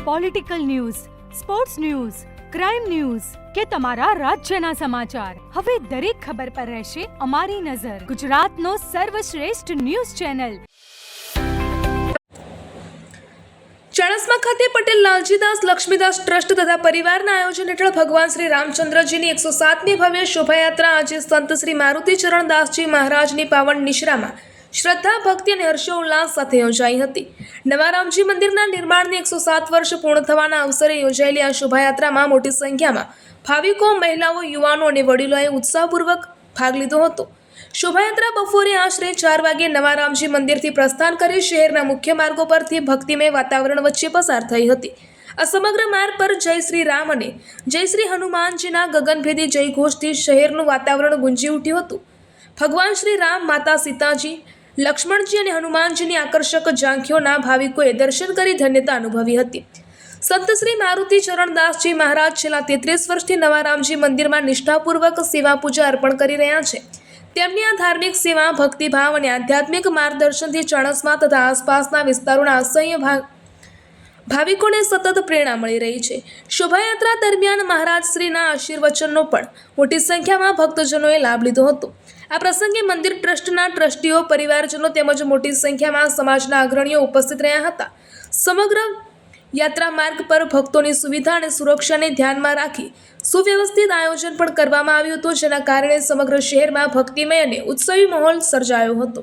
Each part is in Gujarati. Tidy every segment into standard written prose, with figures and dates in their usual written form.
Political news, sports news, crime news કે તમારા રાજ્યના સમાચાર, હવે દરેક ખબર પર રહેશે અમારી નજર. ગુજરાતનો સર્વશ્રેષ્ઠ ન્યૂઝ ચેનલ. ચાણસ્મા ખાતે પટેલ લાલજીદાસ લક્ષ્મીદાસ ટ્રસ્ટ તથા પરિવારના આયોજન હેઠળ ભગવાન શ્રી રામચંદ્રજીની 107મી ભવ્ય શોભાયાત્રા આજે સંત શ્રી મારુતિ ચરણદાસજી મહારાજની પાવન નિશ્રામાં શ્રદ્ધા, ભક્તિ અને હર્ષોલ્લાસ સાથે યોજાઈ હતી. નવા રામજી મંદિરના નિર્માણની 107 વર્ષ પૂર્ણ થવાના અવસરે યોજાયેલી આ શોભાયાત્રામાં મોટી સંખ્યામાં ભાવિકો, મહિલાઓ, યુવાનો અને વડીલોએ ઉત્સાહપૂર્વક ભાગ લીધો હતો. શોભાયાત્રા બપોરે આશરે 4 વાગે નવા રામજી મંદિરથી પ્રસ્થાન કરી શહેરના મુખ્ય માર્ગો પરથી ભક્તિમય વાતાવરણ વચ્ચે પસાર થઈ હતી. આ સમગ્ર માર્ગ પર જય શ્રી રામ અને જય શ્રી હનુમાનજીના ગગનભેદી જયઘોષથી શહેરનું વાતાવરણ ગુંજી ઉઠ્યું હતું. ભગવાન શ્રી રામ, માતા સીતાજી, લક્ષ્મણજી અને હનુમાનજીની આકર્ષક ઝાંખીઓના ભાવિકોએ દર્શન કરી ધન્યતા અનુભવી હતી. સંત શ્રી મારુતિ ચરણદાસજી મહારાજ છેલ્લા 33 વર્ષથી નવા રામજી મંદિરમાં નિષ્ઠાપૂર્વક સેવા પૂજા અર્પણ કરી રહ્યા છે. તેમની આ ધાર્મિક સેવા, ભક્તિભાવ અને આધ્યાત્મિક માર્ગદર્શનથી ચાણસ્મા તથા આસપાસના વિસ્તારોના અસંખ્ય ભાવિકોને સતત પ્રેરણા મળી રહી છે. શોભાયાત્રા દરમિયાન મહારાજશ્રીના આશીર્વચનનો પણ મોટી સંખ્યામાં ભક્તજનોએ લાભ લીધો હતો. આ પ્રસંગે મંદિર ટ્રસ્ટના ટ્રસ્ટીઓ, પરિવારજનો તેમજ મોટી સંખ્યામાં સમાજના અગ્રણીઓ ઉપસ્થિત રહ્યા હતા. સમગ્ર યાત્રા માર્ગ પર ભક્તોની સુવિધા અને સુરક્ષાને ધ્યાનમાં રાખી સુવ્યવસ્થિત આયોજન પણ કરવામાં આવ્યું હતું, જેના કારણે સમગ્ર શહેરમાં ભક્તિમય અને ઉત્સવી માહોલ સર્જાયો હતો.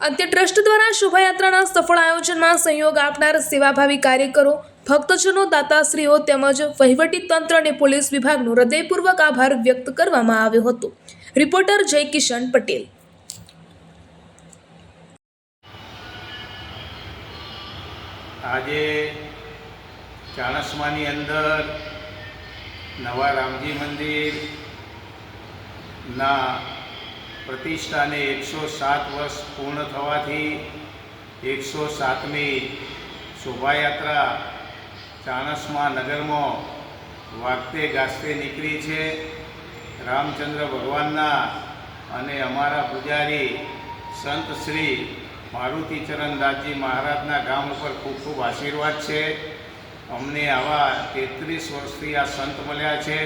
અંતે ટ્રસ્ટ દ્વારા શોભાયાત્રાના સફળ આયોજનમાં સહયોગ આપનાર સેવાભાવી કાર્યકરો, ભક્તજનો, દાતાશ્રીઓ તેમજ વહીવટી તંત્ર અને પોલીસ વિભાગનો હૃદયપૂર્વક આભાર વ્યક્ત કરવામાં આવ્યો હતો. રિપોર્ટર જય કિશન પટેલ. આજે ચાણસ્માની અંદર નવા રામજી મંદિરના પ્રતિષ્ઠાને 107 વર્ષ પૂર્ણ થવાથી 107મી શોભાયાત્રા ચાણસ્મા નગરમાં વાગતે ગાજતે નીકળી છે. રામચંદ્ર ભગવાનના અને અમારા પૂજારી સંત શ્રી મારુતિ ચરણદાસજી મહારાજના ગામ ઉપર ખૂબ ખૂબ આશીર્વાદ છે. અમને આવા 33 વર્ષથી આ સંત મળ્યા છે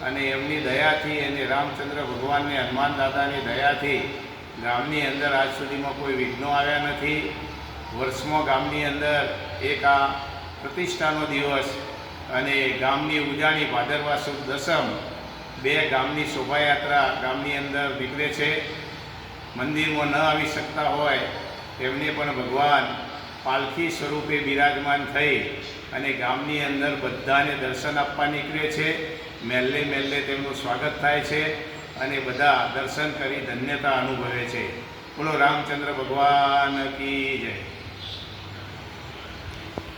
અને એમની દયાથી અને રામચંદ્ર ભગવાનને હનુમાન દાદાની દયાથી ગામની અંદર આજ સુધીમાં કોઈ વિઘ્નો આવ્યા નથી. વર્ષમાં ગામની અંદર એક આ પ્રતિષ્ઠાનો દિવસ અને ગામની ઉજાણી ભાદરવા સુદ દસમ 2 ગામની શોભાયાત્રા ગામની અંદર નીકળે છે. મંદિરમાં ન આવી શકતા હોય તેમને પણ ભગવાન પાલખી સ્વરૂપે બિરાજમાન થઈ અને ગામની અંદર બધાને દર્શન આપવા નીકળે છે. મહેલે મહેલે તેમનું સ્વાગત થાય છે અને બધા દર્શન કરી ધન્યતા અનુભવે છે. બોલો રામચંદ્ર ભગવાન કી જય.